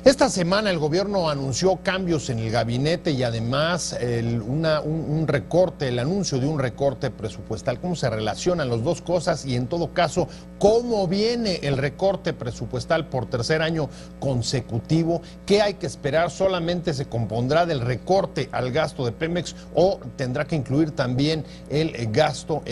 Esta semana el gobierno anunció cambios en el gabinete y además un recorte, el anuncio de un recorte presupuestal. ¿Cómo se relacionan las dos cosas? Y en todo caso, ¿cómo viene el recorte presupuestal por tercer año consecutivo? ¿Qué hay que esperar? ¿Solamente se compondrá del recorte al gasto de Pemex o tendrá que incluir también el gasto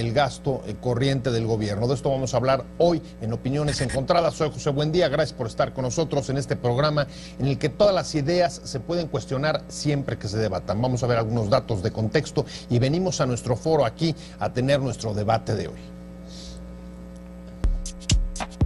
corriente del gobierno? De esto vamos a hablar hoy en Opiniones Encontradas. Soy José Buendía, gracias por estar con nosotros en este programa en el que todas las ideas se pueden cuestionar siempre que se debatan. Vamos a ver algunos datos de contexto y venimos a nuestro foro aquí a tener nuestro debate de hoy.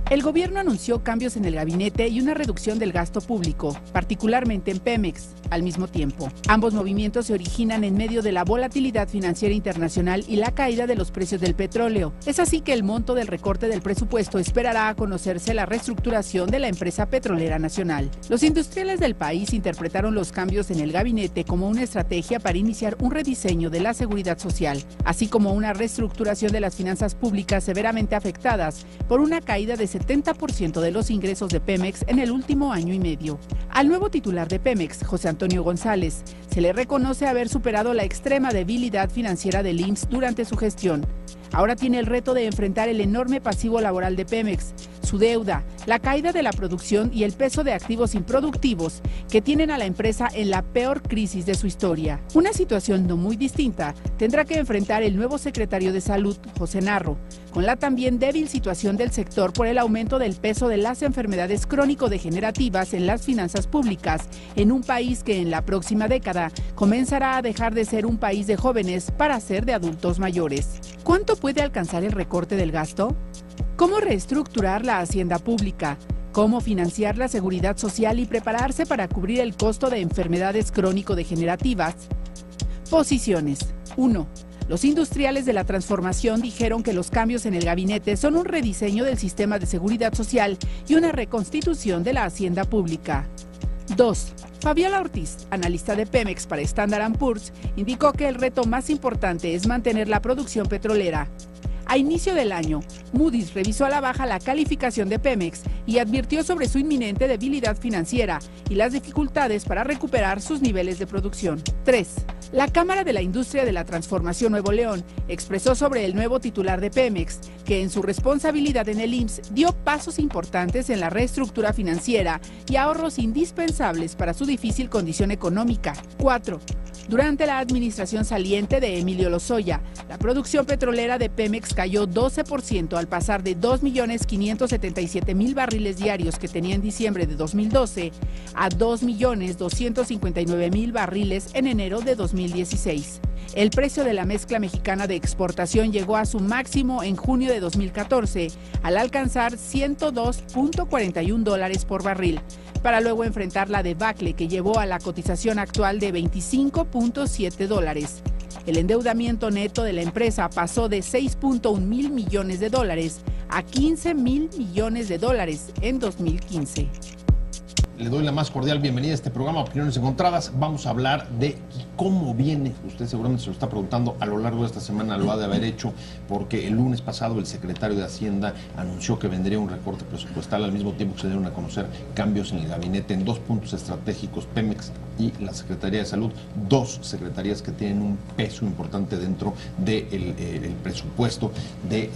El gobierno anunció cambios en el gabinete y una reducción del gasto público, particularmente en Pemex, al mismo tiempo. Ambos movimientos se originan en medio de la volatilidad financiera internacional y la caída de los precios del petróleo. Es así que el monto del recorte del presupuesto esperará a conocerse la reestructuración de la empresa petrolera nacional. Los industriales del país interpretaron los cambios en el gabinete como una estrategia para iniciar un rediseño de la seguridad social, así como una reestructuración de las finanzas públicas severamente afectadas por una caída de 70% de los ingresos de Pemex en el último año y medio. Al nuevo titular de Pemex, José Antonio González, se le reconoce haber superado la extrema debilidad financiera del IMSS durante su gestión. Ahora tiene el reto de enfrentar el enorme pasivo laboral de Pemex, su deuda, la caída de la producción y el peso de activos improductivos que tienen a la empresa en la peor crisis de su historia. Una situación no muy distinta tendrá que enfrentar el nuevo secretario de Salud, José Narro, con la también débil situación del sector por el aumento del peso de las enfermedades crónico-degenerativas en las finanzas públicas, en un país que en la próxima década comenzará a dejar de ser un país de jóvenes para ser de adultos mayores. ¿Cuánto puede alcanzar el recorte del gasto? ¿Cómo reestructurar la hacienda pública? ¿Cómo financiar la seguridad social y prepararse para cubrir el costo de enfermedades crónico-degenerativas? Posiciones. 1. Los industriales de la transformación dijeron que los cambios en el gabinete son un rediseño del sistema de seguridad social y una reconstitución de la hacienda pública. 2. Fabiola Ortiz, analista de Pemex para Standard & Poor's, indicó que el reto más importante es mantener la producción petrolera. A inicio del año, Moody's revisó a la baja la calificación de Pemex y advirtió sobre su inminente debilidad financiera y las dificultades para recuperar sus niveles de producción. 3. La Cámara de la Industria de la Transformación Nuevo León expresó sobre el nuevo titular de Pemex que en su responsabilidad en el IMSS dio pasos importantes en la reestructura financiera y ahorros indispensables para su difícil condición económica. 4. Durante la administración saliente de Emilio Lozoya, la producción petrolera de Pemex cayó 12% al pasar de 2.577.000 barriles diarios que tenía en diciembre de 2012 a 2.259.000 barriles en enero de 2016. El precio de la mezcla mexicana de exportación llegó a su máximo en junio de 2014 al alcanzar $102.41 por barril, para luego enfrentar la debacle que llevó a la cotización actual de $25.7. El endeudamiento neto de la empresa pasó de $6.1 mil millones a $15 mil millones en 2015. Le doy la más cordial bienvenida a este programa Opiniones Encontradas. Vamos a hablar de cómo viene, usted seguramente se lo está preguntando, a lo largo de esta semana lo ha de haber hecho, porque el lunes pasado el secretario de Hacienda anunció que vendría un recorte presupuestal, al mismo tiempo que se dieron a conocer cambios en el gabinete en dos puntos estratégicos, Pemex y la Secretaría de Salud, dos secretarías que tienen un peso importante dentro del presupuesto de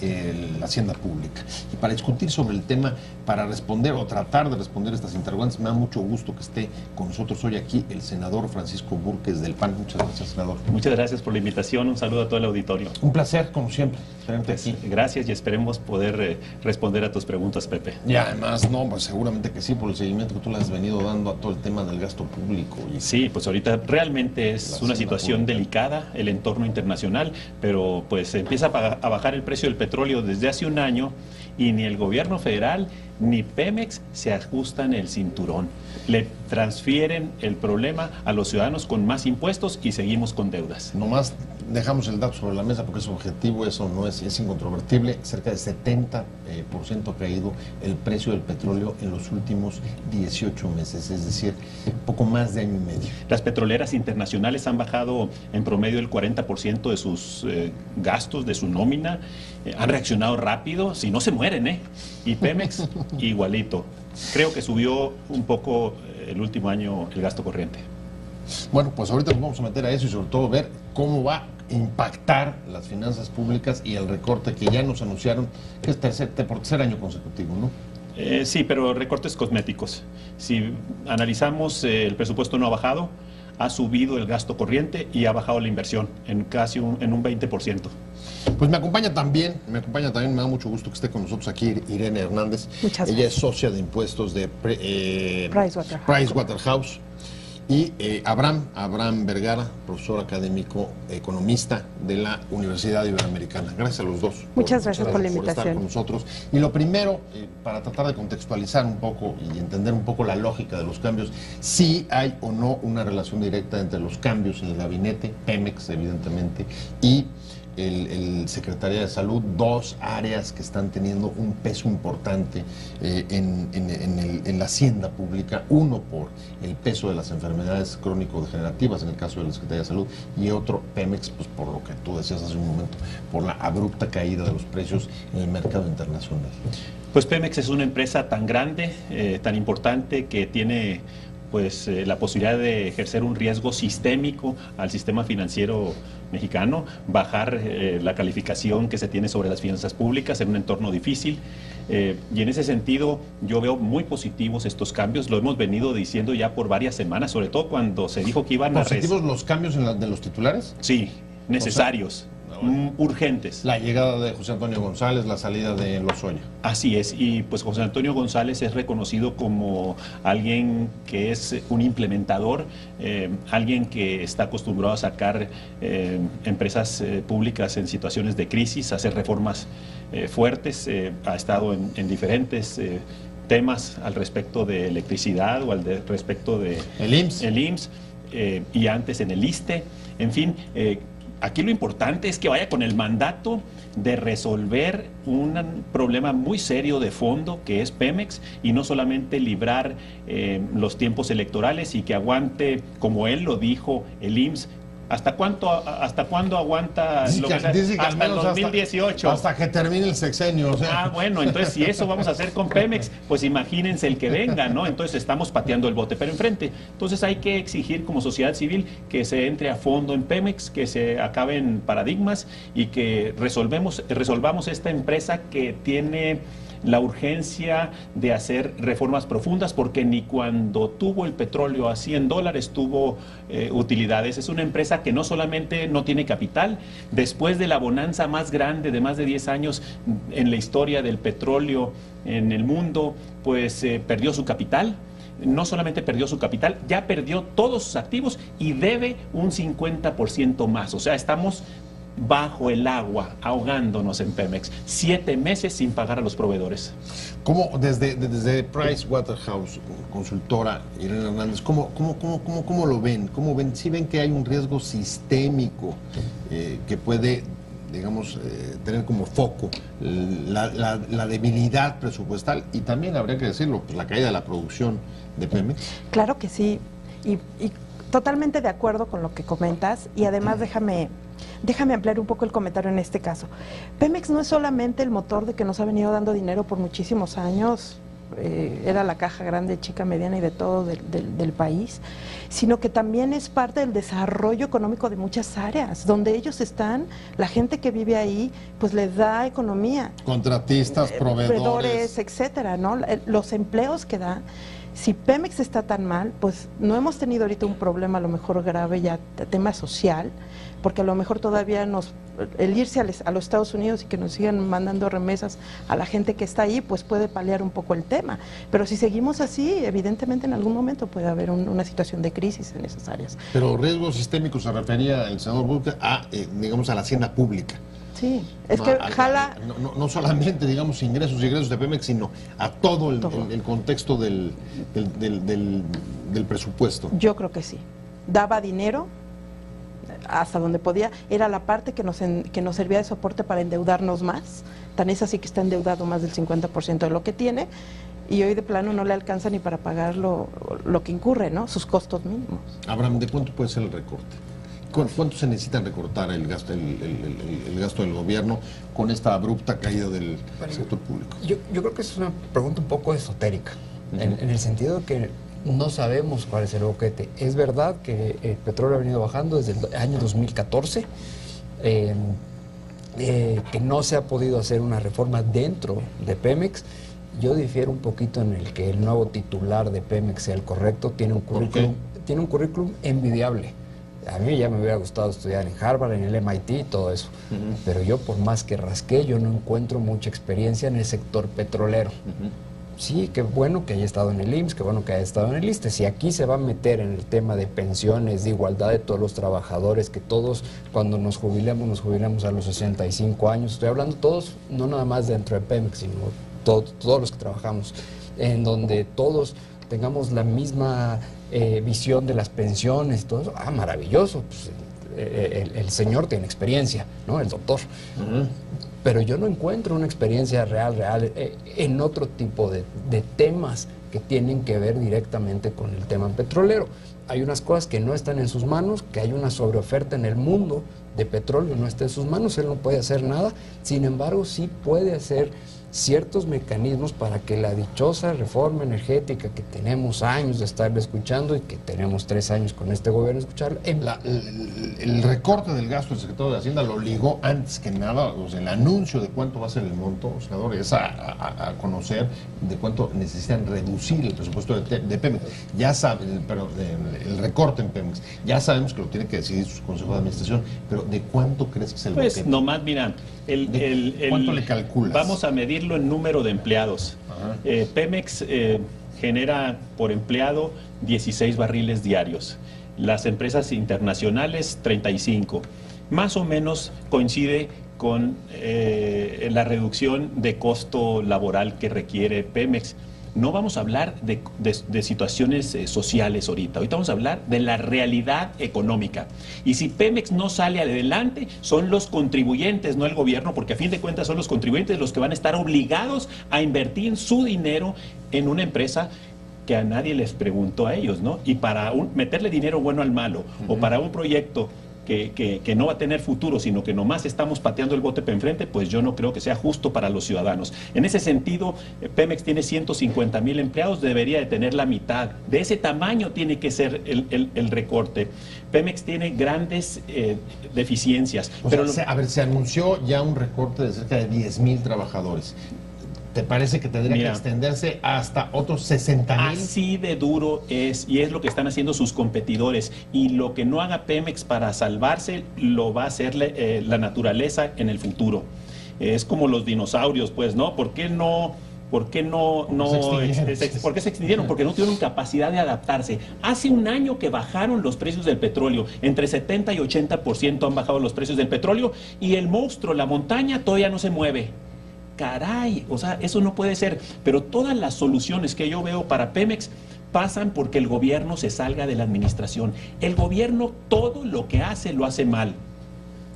la Hacienda Pública. Y para discutir sobre el tema, para responder o tratar de responder estas interrogantes, me da mucho gusto que esté con nosotros hoy aquí el senador Francisco Búrquez del PAN. Muchas gracias, senador. Muchas gracias por la invitación. Un saludo a todo el auditorio. Un placer, como siempre, tenerte aquí. Gracias y esperemos poder responder a tus preguntas, Pepe. Y además, no, pues seguramente que sí, por el seguimiento que tú le has venido dando a todo el tema del gasto público. Sí, pues ahorita realmente es una situación delicada, el entorno internacional, pero pues empieza a bajar el precio del petróleo desde hace un año y ni el gobierno federal ni Pemex se ajustan el cinturón. Le transfieren el problema a los ciudadanos con más impuestos y seguimos con deudas. Nomás dejamos el dato sobre la mesa porque es objetivo, eso no es incontrovertible. Cerca de 70% ha caído el precio del petróleo en los últimos 18 meses, es decir, poco más de año y medio. Las petroleras internacionales han bajado en promedio el 40% de sus gastos, de su nómina. Han reaccionado rápido, si no se mueren, Y Pemex igualito. Creo que subió un poco el último año el gasto corriente. Bueno, pues ahorita nos vamos a meter a eso y sobre todo ver cómo va a impactar las finanzas públicas y el recorte que ya nos anunciaron, que es por tercer año consecutivo, ¿no? Sí, pero recortes cosméticos. Si analizamos, el presupuesto no ha bajado, ha subido el gasto corriente y ha bajado la inversión en casi un 20%. Pues me acompaña también, me da mucho gusto que esté con nosotros aquí Irene Hernández. Muchas gracias. Ella es socia de impuestos de Pricewaterhouse. Y Abraham Vergara, profesor académico, economista de la Universidad Iberoamericana. Gracias a los dos. Muchas gracias por la estar invitación. con nosotros. Y lo primero, para tratar de contextualizar un poco y entender un poco la lógica de los cambios, si hay o no una relación directa entre los cambios en el gabinete, Pemex evidentemente, y el Secretaría de Salud, dos áreas que están teniendo un peso importante en la hacienda pública, uno por el peso de las enfermedades crónico-degenerativas en el caso de la Secretaría de Salud y otro Pemex, pues por lo que tú decías hace un momento, por la abrupta caída de los precios en el mercado internacional. Pues Pemex es una empresa tan grande, tan importante, que tiene pues la posibilidad de ejercer un riesgo sistémico al sistema financiero mexicano, bajar la calificación que se tiene sobre las finanzas públicas en un entorno difícil. Y en ese sentido yo veo muy positivos estos cambios, lo hemos venido diciendo ya por varias semanas, sobre todo cuando se dijo que iban a... ¿Positivos los cambios de los titulares? Sí, necesarios. Urgentes. La llegada de José Antonio González, la salida de Lozoya. Así es, y pues José Antonio González es reconocido como alguien que es un implementador, alguien que está acostumbrado a sacar empresas públicas en situaciones de crisis, a hacer reformas fuertes, ha estado en diferentes temas al respecto de electricidad o respecto de el IMSS, y antes en el ISSSTE, en fin. Aquí lo importante es que vaya con el mandato de resolver un problema muy serio de fondo que es Pemex y no solamente librar los tiempos electorales y que aguante, como él lo dijo, el IMSS. ¿Hasta cuándo aguanta? Dice que hasta el 2018. Hasta que termine el sexenio. O sea. Bueno, entonces si eso vamos a hacer con Pemex, pues imagínense el que venga, ¿no? Entonces estamos pateando el bote, pero enfrente. Entonces hay que exigir como sociedad civil que se entre a fondo en Pemex, que se acaben paradigmas y que resolvamos esta empresa que tiene la urgencia de hacer reformas profundas, porque ni cuando tuvo el petróleo a $100 tuvo utilidades. Es una empresa que no solamente no tiene capital, después de la bonanza más grande de más de 10 años en la historia del petróleo en el mundo, pues perdió su capital. No solamente perdió su capital, ya perdió todos sus activos y debe un 50% más. O sea, estamos bajo el agua, ahogándonos en Pemex. 7 meses sin pagar a los proveedores. ¿Cómo, desde Pricewaterhouse, consultora Irene Hernández, cómo lo ven? ¿Cómo ven? ¿Sí ven que hay un riesgo sistémico que puede, digamos, tener como foco la debilidad presupuestal y también, habría que decirlo, pues, la caída de la producción de Pemex? Claro que sí, y totalmente de acuerdo con lo que comentas, y además déjame ampliar un poco el comentario en este caso. Pemex no es solamente el motor de que nos ha venido dando dinero por muchísimos años, era la caja grande, chica, mediana y de todo del país, sino que también es parte del desarrollo económico de muchas áreas. Donde ellos están, la gente que vive ahí, pues les da economía. Contratistas, proveedores, etcétera, ¿no? Los empleos que da. Si Pemex está tan mal, pues no hemos tenido ahorita un problema a lo mejor grave ya, tema social, porque a lo mejor todavía el irse a los Estados Unidos y que nos sigan mandando remesas a la gente que está ahí, pues puede paliar un poco el tema. Pero si seguimos así, evidentemente en algún momento puede haber una situación de crisis en esas áreas. Pero riesgo sistémico se refería el senador Burke digamos, a la hacienda pública. Sí, es que jala... No solamente, digamos, ingresos de Pemex, sino a todo el contexto del presupuesto. Yo creo que sí. Daba dinero hasta donde podía, era la parte que nos servía de soporte para endeudarnos más. Tan es así que está endeudado más del 50% de lo que tiene, y hoy de plano no le alcanza ni para pagar lo que incurre, ¿no? Sus costos mínimos. Abraham, ¿de cuánto puede ser el recorte? ¿Cuánto se necesita recortar el gasto del gobierno con esta abrupta caída del sector público? Yo creo que es una pregunta un poco esotérica, en el sentido de que no sabemos cuál es el boquete. Es verdad que el petróleo ha venido bajando desde el año 2014, que no se ha podido hacer una reforma dentro de Pemex. Yo difiero un poquito en el que el nuevo titular de Pemex sea el correcto. Tiene un currículum envidiable. A mí ya me hubiera gustado estudiar en Harvard, en el MIT y todo eso. Pero yo, por más que rasqué, yo no encuentro mucha experiencia en el sector petrolero. Sí, qué bueno que haya estado en el IMSS, qué bueno que haya estado en el ISSSTE. Si aquí se va a meter en el tema de pensiones, de igualdad de todos los trabajadores, que todos cuando nos jubilemos a los 65 años. Estoy hablando todos, no nada más dentro de Pemex, sino todos los que trabajamos, en donde todos tengamos la misma visión de las pensiones y todo eso. Ah, maravilloso, pues, el señor tiene experiencia, ¿no? El doctor. Pero yo no encuentro una experiencia real en otro tipo de temas que tienen que ver directamente con el tema petrolero. Hay unas cosas que no están en sus manos, que hay una sobreoferta en el mundo de petróleo, no está en sus manos, él no puede hacer nada. Sin embargo, sí puede hacer ciertos mecanismos para que la dichosa reforma energética que tenemos años de estarle escuchando y que tenemos 3 años con este gobierno escucharlo. El recorte del gasto del secretario de Hacienda lo ligó antes que nada, o sea, el anuncio de cuánto va a ser el monto, senador, es a conocer de cuánto necesitan reducir el presupuesto de Pemex. Ya saben, pero el recorte en Pemex, ya sabemos que lo tiene que decidir su consejo de administración, pero ¿de cuánto crees que es el Pues boquete? nomás, mira, ¿cuánto le calculas? Vamos a medirlo en número de empleados. Pemex genera por empleado 16 barriles diarios. Las empresas internacionales 35. Más o menos coincide con la reducción de costo laboral que requiere Pemex. No vamos a hablar de situaciones sociales ahorita vamos a hablar de la realidad económica. Y si Pemex no sale adelante, son los contribuyentes, no el gobierno, porque a fin de cuentas son los contribuyentes los que van a estar obligados a invertir su dinero en una empresa que a nadie les preguntó a ellos, ¿no? Y para meterle dinero bueno al malo, o para un proyecto que no va a tener futuro, sino que nomás estamos pateando el bote para enfrente, pues yo no creo que sea justo para los ciudadanos. En ese sentido, Pemex tiene 150,000 empleados, debería de tener la mitad. De ese tamaño tiene que ser el recorte. Pemex tiene grandes deficiencias. A ver, se anunció ya un recorte de cerca de 10,000 trabajadores. ¿Te parece que tendría que extenderse hasta otros 60,000? Así de duro es, y es lo que están haciendo sus competidores. Y lo que no haga Pemex para salvarse, lo va a hacer la naturaleza en el futuro. Es como los dinosaurios, pues, ¿no? ¿Por qué se extinguieron? Porque no tuvieron capacidad de adaptarse. Hace un año que bajaron los precios del petróleo, entre 70 y 80% han bajado los precios del petróleo, y el monstruo, la montaña, todavía no se mueve. Caray, o sea, eso no puede ser. Pero todas las soluciones que yo veo para Pemex pasan porque el gobierno se salga de la administración. El gobierno todo lo que hace lo hace mal.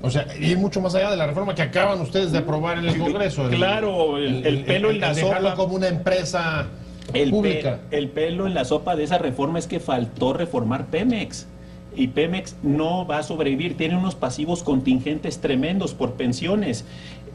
O sea, ir mucho más allá de la reforma que acaban ustedes de aprobar en el Congreso. Claro, el pelo en la dejarlo sopa. como una empresa pública. El pelo en la sopa de esa reforma es que faltó reformar Pemex. Y Pemex no va a sobrevivir. Tiene unos pasivos contingentes tremendos por pensiones.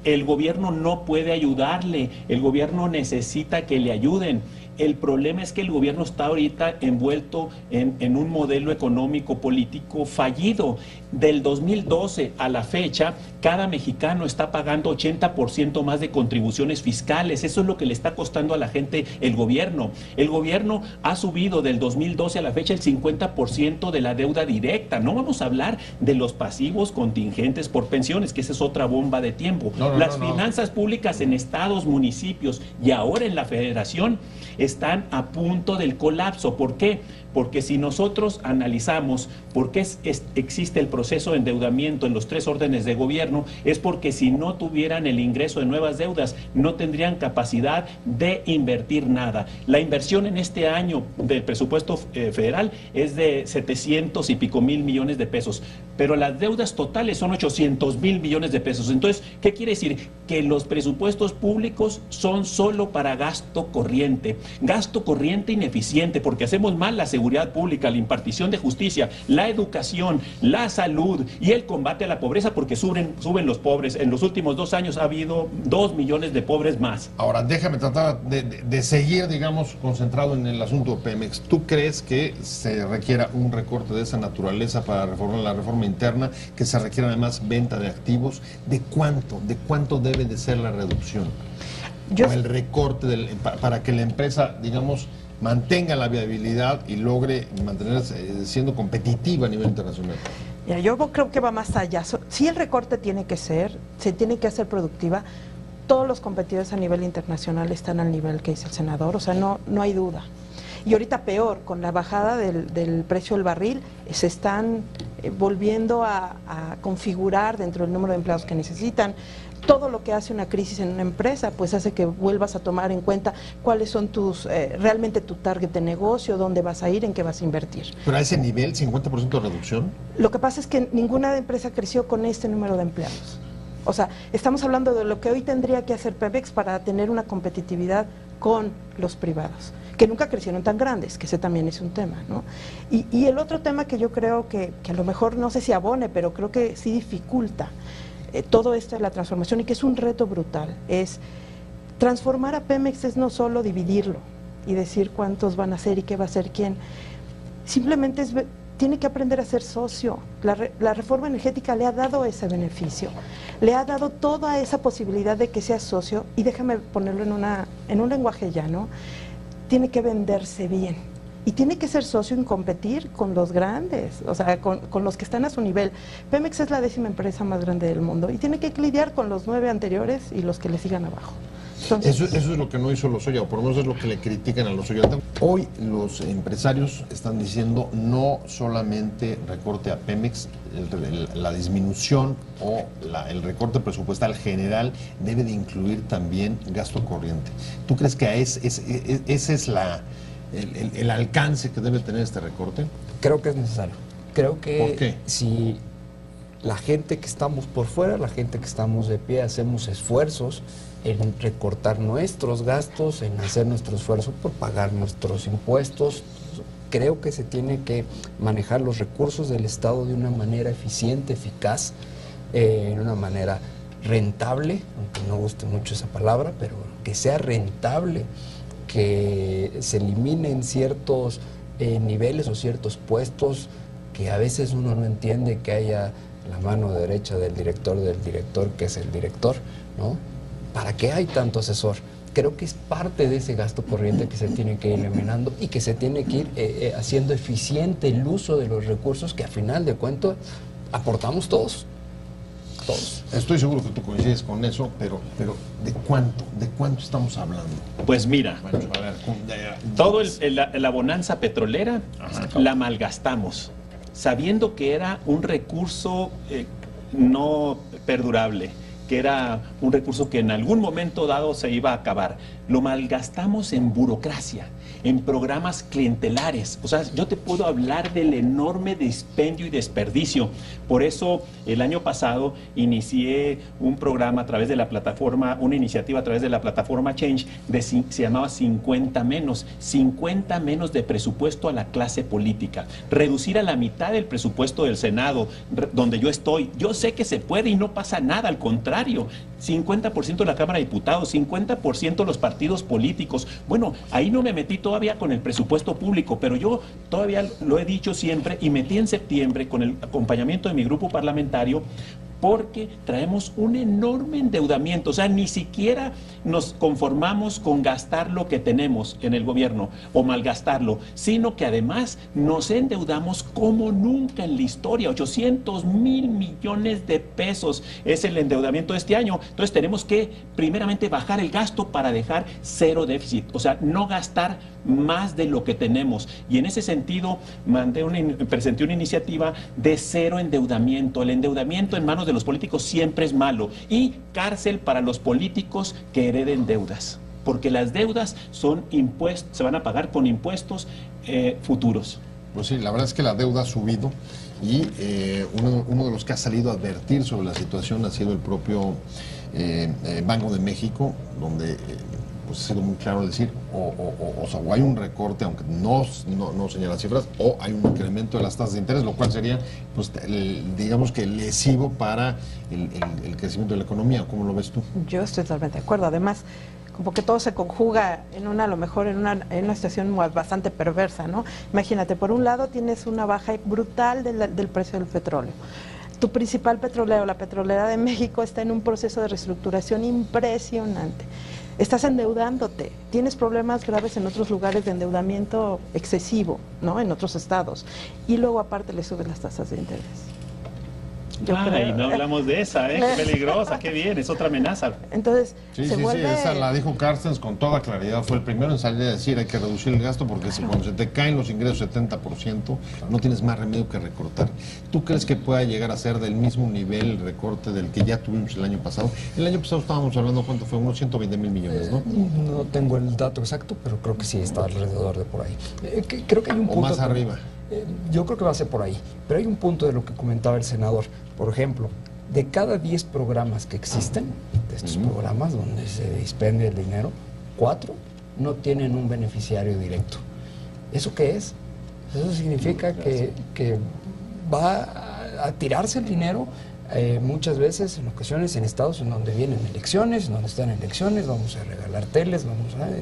El gobierno no puede ayudarle, el gobierno necesita que le ayuden. El problema es que el gobierno está ahorita envuelto en un modelo económico político fallido. Del 2012 a la fecha, cada mexicano está pagando 80% más de contribuciones fiscales. Eso es lo que le está costando a la gente el gobierno. El gobierno ha subido del 2012 a la fecha el 50% de la deuda directa. No vamos a hablar de los pasivos contingentes por pensiones, que esa es otra bomba de tiempo. Las finanzas públicas en estados, municipios y ahora en la federación están a punto del colapso. ¿Por qué? Porque si nosotros analizamos por qué existe el proceso de endeudamiento en los 3 órdenes de gobierno, es porque si no tuvieran el ingreso de nuevas deudas, no tendrían capacidad de invertir nada. La inversión en este año del presupuesto federal es de 700 y pico mil millones de pesos, pero las deudas totales son 800,000 millones de pesos. Entonces, ¿qué quiere decir? que los presupuestos públicos son solo para gasto corriente ineficiente, porque hacemos mal la seguridad pública, la impartición de justicia, la educación, la salud y el combate a la pobreza, porque suben los pobres. En los últimos 2 años ha habido 2 millones de pobres más. Ahora, déjame tratar de seguir, digamos, concentrado en el asunto de Pemex. ¿Tú crees que se requiera un recorte de esa naturaleza para reformar la reforma interna, que se requiera además venta de activos? ¿De cuánto debe de ser la reducción? O el recorte para que la empresa, digamos, mantenga la viabilidad y logre mantenerse siendo competitiva a nivel internacional. Mira, yo creo que va más allá. Sí, el recorte se tiene que hacer productiva. Todos los competidores a nivel internacional están al nivel que dice el senador, o sea, no hay duda. Y ahorita peor, con la bajada del precio del barril, se están volviendo a configurar dentro del número de empleados que necesitan. Todo lo que hace una crisis en una empresa, pues hace que vuelvas a tomar en cuenta cuáles son realmente tu target de negocio, dónde vas a ir, en qué vas a invertir. Pero a ese nivel, 50% de reducción. Lo que pasa es que ninguna empresa creció con este número de empleados. O sea, estamos hablando de lo que hoy tendría que hacer Pemex para tener una competitividad con los privados, que nunca crecieron tan grandes, que ese también es un tema, ¿no? Y el otro tema que yo creo que a lo mejor, no sé si abone, pero creo que sí dificulta todo esto de la transformación, y que es un reto brutal, es transformar a Pemex. Es no solo dividirlo y decir cuántos van a ser y qué va a ser quién, simplemente tiene que aprender a ser socio. La reforma energética le ha dado ese beneficio, le ha dado toda esa posibilidad de que sea socio, y déjame ponerlo en un lenguaje llano, tiene que venderse bien. Y tiene que ser socio en competir con los grandes, o sea, con los que están a su nivel. Pemex es la 10ª empresa más grande del mundo y tiene que lidiar con los 9 anteriores y los que le sigan abajo. Entonces, eso es lo que no hizo Lozoya, o por lo menos es lo que le critican a Lozoya. Hoy los empresarios están diciendo no solamente recorte a Pemex, la disminución o el recorte presupuestal general debe de incluir también gasto corriente. ¿Tú crees que ese es el alcance que debe tener este recorte? Creo que es necesario. Creo que ¿Por qué? Si la gente que estamos por fuera, la gente que estamos de pie, hacemos esfuerzos en recortar nuestros gastos, en hacer nuestro esfuerzo por pagar nuestros impuestos, creo que se tiene que manejar los recursos del Estado de una manera eficiente, eficaz, en una manera rentable, aunque no guste mucho esa palabra, pero que sea rentable, que se eliminen ciertos niveles o ciertos puestos que a veces uno no entiende, que haya la mano derecha del director, que es el director, ¿no? ¿Para qué hay tanto asesor? Creo que es parte de ese gasto corriente que se tiene que ir eliminando y que se tiene que ir haciendo eficiente el uso de los recursos que a final de cuentas aportamos todos. Todos. Estoy seguro que tú coincides con eso, pero ¿de cuánto estamos hablando? Pues mira, Bueno, a ver, todo la bonanza petrolera la malgastamos, sabiendo que era un recurso no perdurable, que era un recurso que en algún momento dado se iba a acabar. Lo malgastamos en burocracia, en programas clientelares. O sea, yo te puedo hablar del enorme dispendio y desperdicio. Por eso, el año pasado inicié un programa a través de la plataforma, una iniciativa a través de la plataforma Change, se llamaba 50 menos de presupuesto a la clase política. Reducir a la mitad el presupuesto del Senado, donde yo estoy. Yo sé que se puede y no pasa nada, al contrario. 50% de la Cámara de Diputados, 50% los partidos políticos. Bueno, ahí no me metí todavía con el presupuesto público, pero yo todavía lo he dicho siempre y metí en septiembre con el acompañamiento de mi grupo parlamentario, porque traemos un enorme endeudamiento. O sea, ni siquiera nos conformamos con gastar lo que tenemos en el gobierno o malgastarlo, sino que además nos endeudamos como nunca en la historia. 800,000 millones de pesos es el endeudamiento de este año. Entonces tenemos que primeramente bajar el gasto para dejar cero déficit, o sea, no gastar más de lo que tenemos. Y en ese sentido presenté una iniciativa de cero endeudamiento. El endeudamiento en manos de los políticos siempre es malo, y cárcel para los políticos que hereden deudas, porque las deudas son impuestos, se van a pagar con impuestos futuros. Pues sí, la verdad es que la deuda ha subido, y uno de los que ha salido a advertir sobre la situación ha sido el propio Banco de México, donde pues ha sido muy claro decir, o sea, o hay un recorte, aunque no señala cifras, o hay un incremento de las tasas de interés, lo cual sería, pues, digamos que lesivo para el crecimiento de la economía. ¿Cómo lo ves tú? Yo estoy totalmente de acuerdo. Además, como que todo se conjuga a lo mejor en una situación bastante perversa, ¿no? Imagínate, por un lado tienes una baja brutal del precio del petróleo. Tu principal petrolero, la Petrolera de México, está en un proceso de reestructuración impresionante. Estás endeudándote, tienes problemas graves en otros lugares de endeudamiento excesivo, ¿no? En otros estados. Y luego aparte le subes las tasas de interés. Y no hablamos de esa, qué peligrosa, qué bien, es otra amenaza. Entonces, sí, esa la dijo Carstens con toda claridad, fue el primero en salir a decir hay que reducir el gasto porque cuando se te caen los ingresos 70%, no tienes más remedio que recortar. ¿Tú crees que pueda llegar a ser del mismo nivel el recorte del que ya tuvimos el año pasado? El año pasado estábamos hablando, ¿cuánto fue? Unos 120,000 millones, ¿no? No tengo el dato exacto, pero creo que sí está alrededor de por ahí. Creo que hay un punto... O más arriba. Yo creo que va a ser por ahí, pero hay un punto de lo que comentaba el senador. Por ejemplo, de cada 10 programas que existen, de estos programas donde se dispende el dinero, 4 no tienen un beneficiario directo. ¿Eso qué es? Eso significa que va a tirarse el dinero muchas veces, en ocasiones, en estados en donde vienen elecciones, en donde están elecciones, vamos a regalar teles,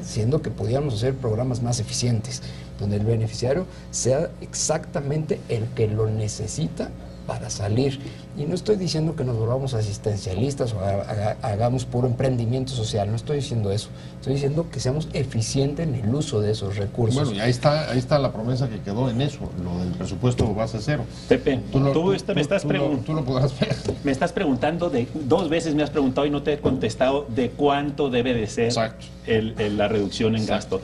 siendo que podíamos hacer programas más eficientes, donde el beneficiario sea exactamente el que lo necesita para salir. Y no estoy diciendo que nos volvamos asistencialistas o hagamos puro emprendimiento social, no estoy diciendo eso. Estoy diciendo que seamos eficientes en el uso de esos recursos. Bueno, y ahí está la promesa que quedó en eso, lo del presupuesto base cero. Pepe, tú lo podrás ver. Me estás preguntando, 2 veces me has preguntado y no te he contestado de cuánto debe de ser la reducción en gasto.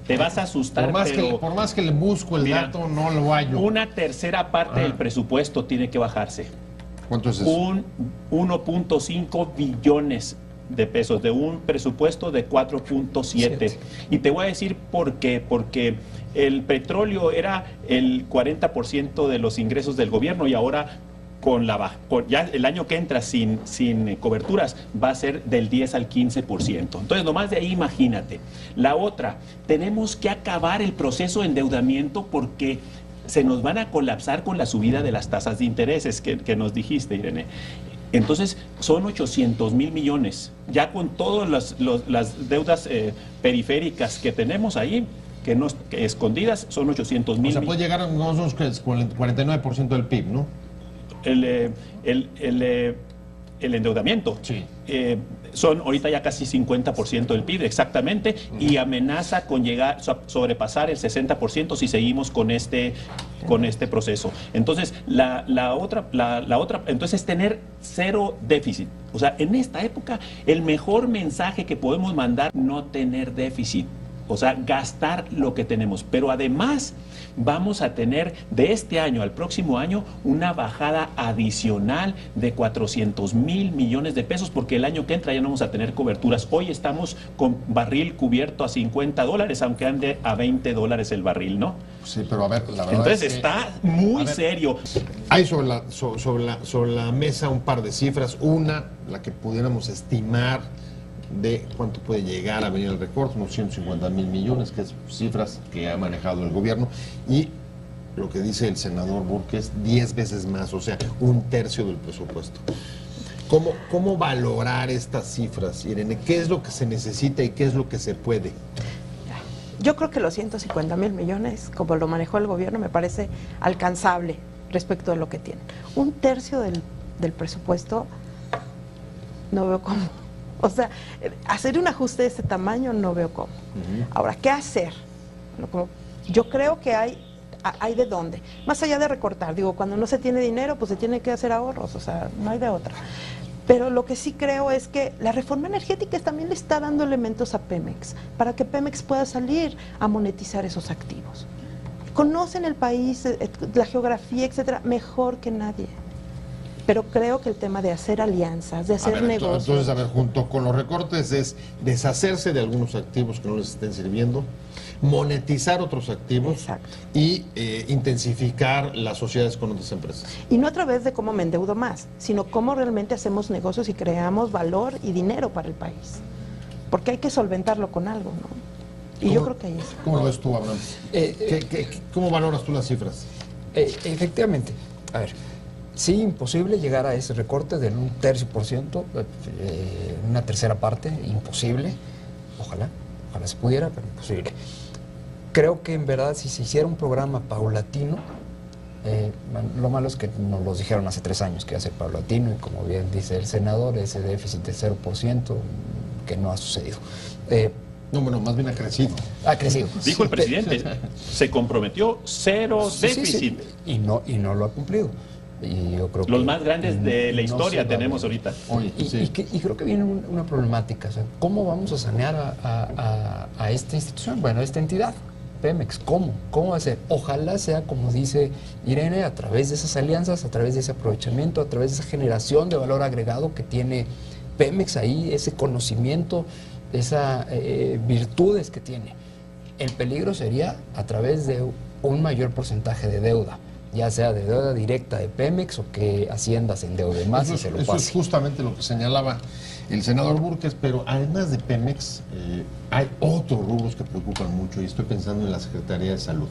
Te vas a asustar, por más que le busco el dato, no lo hallo. Una tercera parte del presupuesto tiene que bajarse. ¿Cuánto es eso? 1.5 billones de pesos de un presupuesto de 4.7. Y te voy a decir por qué. Porque el petróleo era el 40% de los ingresos del gobierno y ahora ya el año que entra sin coberturas va a ser del 10 al 15%. Entonces, nomás de ahí imagínate. La otra, tenemos que acabar el proceso de endeudamiento porque se nos van a colapsar con la subida de las tasas de intereses que nos dijiste, Irene. Entonces, son 800,000 millones, ya con todas las deudas periféricas que tenemos ahí, que escondidas, son 800,000. O sea, puede llegar a unos con el 49% del PIB, ¿no? El endeudamiento. Sí. Son ahorita ya casi 50% del PIB, exactamente, y amenaza con sobrepasar el 60% si seguimos con este proceso. Entonces, la otra, entonces es tener cero déficit. O sea, en esta época, el mejor mensaje que podemos mandar, no tener déficit. O sea, gastar lo que tenemos. Pero además vamos a tener de este año al próximo año una bajada adicional de 400,000 millones de pesos porque el año que entra ya no vamos a tener coberturas. Hoy estamos con barril cubierto a $50, aunque ande a $20 el barril, ¿no? Sí, pero a ver, la verdad entonces es que, está muy serio. Hay sobre la mesa un par de cifras. Una, la que pudiéramos estimar de cuánto puede llegar a venir el recorte, unos 150,000 millones, que es cifras que ha manejado el gobierno, y lo que dice el senador Burke es 10 veces más, o sea, 1/3 del presupuesto. ¿Cómo valorar estas cifras, Irene? ¿Qué es lo que se necesita y qué es lo que se puede? Yo creo que los 150,000 millones, como lo manejó el gobierno, me parece alcanzable respecto de lo que tienen. 1/3 del presupuesto, no veo cómo. O sea, hacer un ajuste de este tamaño no veo cómo. Ahora, ¿qué hacer? Bueno, yo creo que hay de dónde. Más allá de recortar, digo, cuando no se tiene dinero, pues se tiene que hacer ahorros, o sea, no hay de otra. Pero lo que sí creo es que la reforma energética también le está dando elementos a Pemex, para que Pemex pueda salir a monetizar esos activos. Conocen el país, la geografía, etcétera, mejor que nadie. Pero creo que el tema de hacer alianzas, de hacer negocios... Entonces, a ver, junto con los recortes es deshacerse de algunos activos que no les estén sirviendo, monetizar otros activos. Exacto. Y intensificar las sociedades con otras empresas. Y no a través de cómo me endeudo más, sino cómo realmente hacemos negocios y creamos valor y dinero para el país. Porque hay que solventarlo con algo, ¿no? Y yo creo que ahí es. ¿Cómo lo ves tú, Abraham? ¿Cómo valoras tú las cifras? Efectivamente. A ver, sí, imposible llegar a ese recorte del 1/3%, una tercera parte, imposible. Ojalá se pudiera, pero imposible. Creo que en verdad si se hiciera un programa paulatino, lo malo es que nos lo dijeron hace 3 años que iba a ser paulatino y como bien dice el senador, ese déficit de 0% que no ha sucedido. No, bueno, más bien ha crecido. Ha crecido. Dijo el presidente, se comprometió 0 déficit. Y no lo ha cumplido. Y yo creo Los que más grandes de la historia se va tenemos a ahorita. Oye, y creo que viene una problemática. O sea, ¿cómo vamos a sanear a esta institución? Bueno, a esta entidad, Pemex. ¿Cómo va a ser? Ojalá sea, como dice Irene, a través de esas alianzas, a través de ese aprovechamiento, a través de esa generación de valor agregado que tiene Pemex ahí, ese conocimiento, esas virtudes que tiene. El peligro sería a través de un mayor porcentaje de deuda, ya sea de deuda directa de Pemex o que Hacienda se endeude más y se lo Eso pase. es justamente lo que señalaba el senador Búrquez, pero además de Pemex, hay otros rubros que preocupan mucho y estoy pensando en la Secretaría de Salud.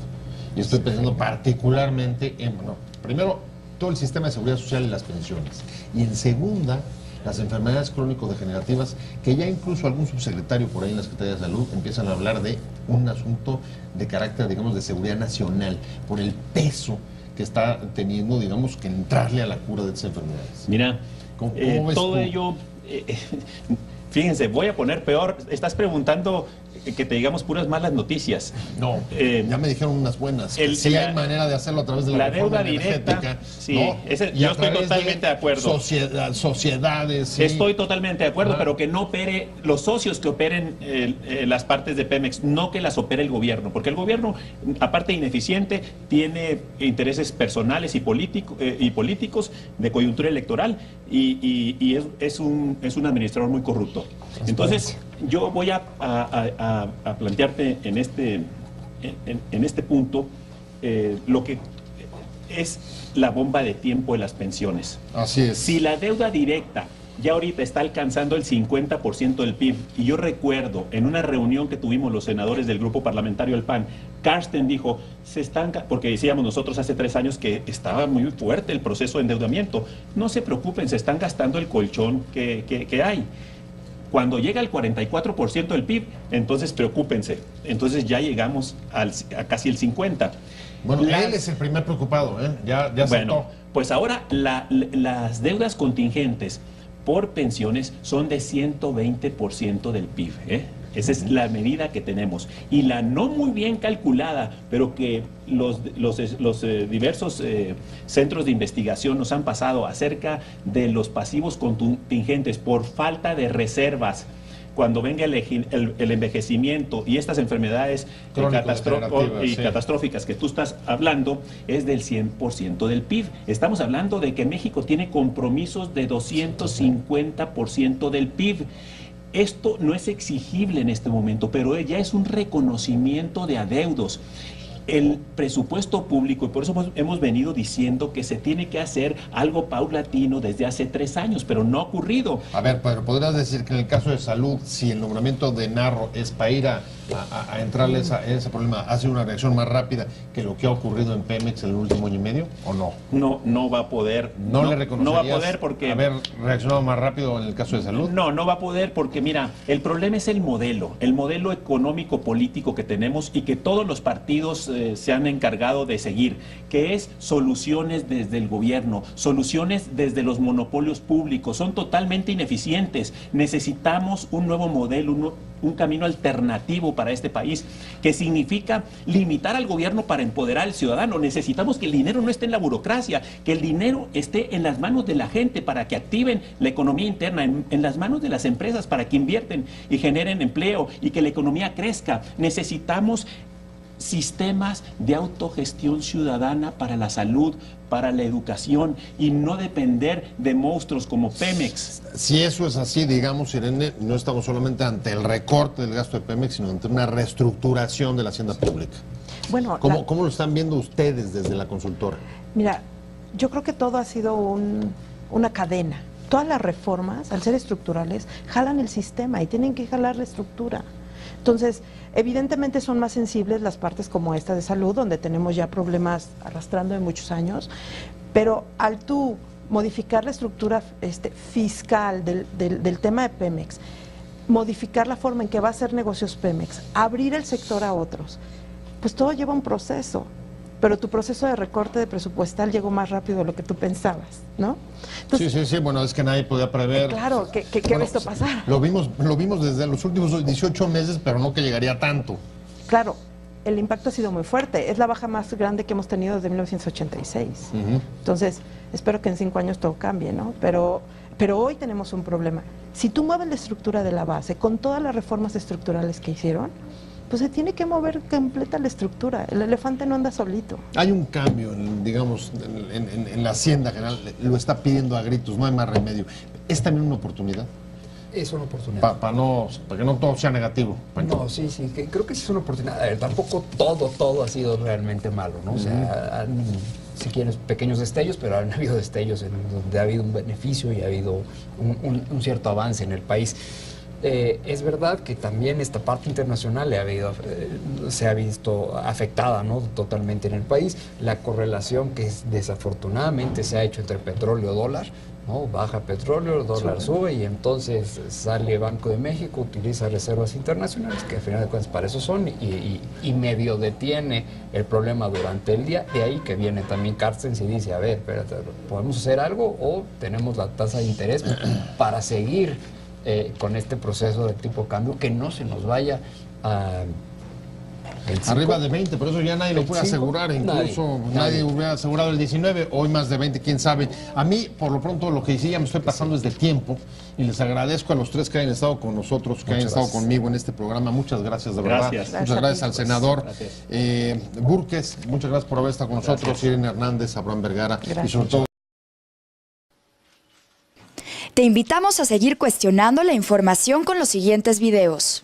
Y estoy pensando particularmente en, bueno, primero, todo el sistema de seguridad social y las pensiones. Y en segunda, las enfermedades crónico-degenerativas, que ya incluso algún subsecretario por ahí en la Secretaría de Salud empiezan a hablar de un asunto de carácter, digamos, de seguridad nacional, por el peso que está teniendo, digamos, que entrarle a la cura de esas enfermedades. Mira, ¿Cómo ves todo tú? ello, fíjense, voy a poner peor, estás preguntando que te digamos puras malas noticias. No, ya me dijeron unas buenas. Sí hay manera de hacerlo a través de la reforma deuda directa, energética. sí, ¿no? ese, Y yo a estoy través totalmente de acuerdo. Sociedades. Sí. Estoy totalmente de acuerdo, pero que no opere los socios que operen las partes de Pemex, no que las opere el gobierno, porque el gobierno, aparte de ineficiente, tiene intereses personales y políticos de coyuntura electoral y es un administrador muy corrupto. Entonces, yo voy a plantearte en este punto lo que es la bomba de tiempo de las pensiones. Así es. Si la deuda directa ya ahorita está alcanzando el 50% del PIB, y yo recuerdo en una reunión que tuvimos los senadores del grupo parlamentario del PAN, Carsten dijo, porque decíamos nosotros hace 3 años que estaba muy fuerte el proceso de endeudamiento, no se preocupen, se están gastando el colchón que hay. Cuando llega al 44% del PIB, entonces preocúpense. Entonces ya llegamos a casi el 50%. Bueno, él es el primer preocupado, ¿eh? Ya aceptó. Bueno, pues ahora las deudas contingentes por pensiones son de 120% del PIB, ¿eh? Esa es la medida que tenemos. Y la no muy bien calculada, pero que los diversos centros de investigación nos han pasado acerca de los pasivos contingentes por falta de reservas, cuando venga el envejecimiento y estas enfermedades catastróficas que tú estás hablando, es del 100% del PIB. Estamos hablando de que México tiene compromisos de 250% del PIB. Esto no es exigible en este momento, pero ya es un reconocimiento de adeudos. El presupuesto público, y por eso hemos venido diciendo que se tiene que hacer algo paulatino desde hace 3 años, pero no ha ocurrido. A ver, pero podrías decir que en el caso de salud, si el nombramiento de Narro es para ir a entrarle ese problema, hace una reacción más rápida que lo que ha ocurrido en Pemex en el último año y medio, ¿o no? No va a poder. ¿No le reconocerías no va a poder porque haber reaccionado más rápido en el caso de salud? No va a poder porque, mira, el problema es el modelo económico político que tenemos y que todos los partidos se han encargado de seguir, que es soluciones desde el gobierno, soluciones desde los monopolios públicos, son totalmente ineficientes. Necesitamos un nuevo modelo, un camino alternativo para este país, que significa limitar al gobierno para empoderar al ciudadano. Necesitamos que el dinero no esté en la burocracia, que el dinero esté en las manos de la gente para que activen la economía interna, en las manos de las empresas para que invierten y generen empleo y que la economía crezca. Necesitamos sistemas de autogestión ciudadana para la salud, para la educación y no depender de monstruos como Pemex. Si eso es así, digamos, Irene, no estamos solamente ante el recorte del gasto de Pemex, sino ante una reestructuración de la hacienda pública. Bueno, ¿Cómo lo están viendo ustedes desde la consultora? mira, yo creo que todo ha sido una cadena. Todas las reformas, al ser estructurales, jalan el sistema y tienen que jalar la estructura. Entonces, evidentemente son más sensibles las partes como esta de salud, donde tenemos ya problemas arrastrando de muchos años, pero al tú modificar la estructura fiscal del tema de Pemex, modificar la forma en que va a hacer negocios Pemex, abrir el sector a otros, pues todo lleva un proceso. Pero tu proceso de recorte de presupuestal llegó más rápido de lo que tú pensabas, ¿no? Entonces, Sí, bueno, es que nadie podía prever. Claro, que Bueno, esto pasara. Lo vimos desde los últimos 18 meses, pero no que llegaría tanto. Claro, el impacto ha sido muy fuerte. Es la baja más grande que hemos tenido desde 1986. Entonces, espero que en 5 años todo cambie, ¿no? Pero hoy tenemos un problema. Si tú mueves la estructura de la base con todas las reformas estructurales que hicieron, pues se tiene que mover completa la estructura. El elefante no anda solito. Hay un cambio, en la Hacienda General, lo está pidiendo a gritos, no hay más remedio. ¿Es también una oportunidad? Es una oportunidad. Para que no todo sea negativo. No, sí, creo que sí es una oportunidad. A ver, tampoco todo ha sido realmente malo, ¿no? O sea, si quieres, pequeños destellos, pero han habido destellos en donde ha habido un beneficio y ha habido un cierto avance en el país. Es verdad que también esta parte internacional se ha visto afectada, ¿no? Totalmente en el país. La correlación que desafortunadamente se ha hecho entre petróleo y dólar, ¿no? Baja petróleo, el dólar sube y entonces sale Banco de México, utiliza reservas internacionales, que al final de cuentas para eso son, y medio detiene el problema durante el día. De ahí que viene también Carstens y dice, a ver, espérate, ¿podemos hacer algo o tenemos la tasa de interés para seguir con este proceso de tipo cambio, que no se nos vaya a... Arriba de 20, por eso ya nadie lo puede asegurar, incluso nadie hubiera asegurado el 19, hoy más de 20, quién sabe. A mí, por lo pronto, lo que sí ya me estoy pasando es del tiempo, y les agradezco a los tres que hayan estado con nosotros, que hayan estado conmigo en este programa. Muchas gracias, de verdad. Muchas gracias al senador Búrquez, muchas gracias por haber estado con nosotros, Irene Hernández, Abraham Vergara, y sobre todo... Te invitamos a seguir cuestionando la información con los siguientes videos.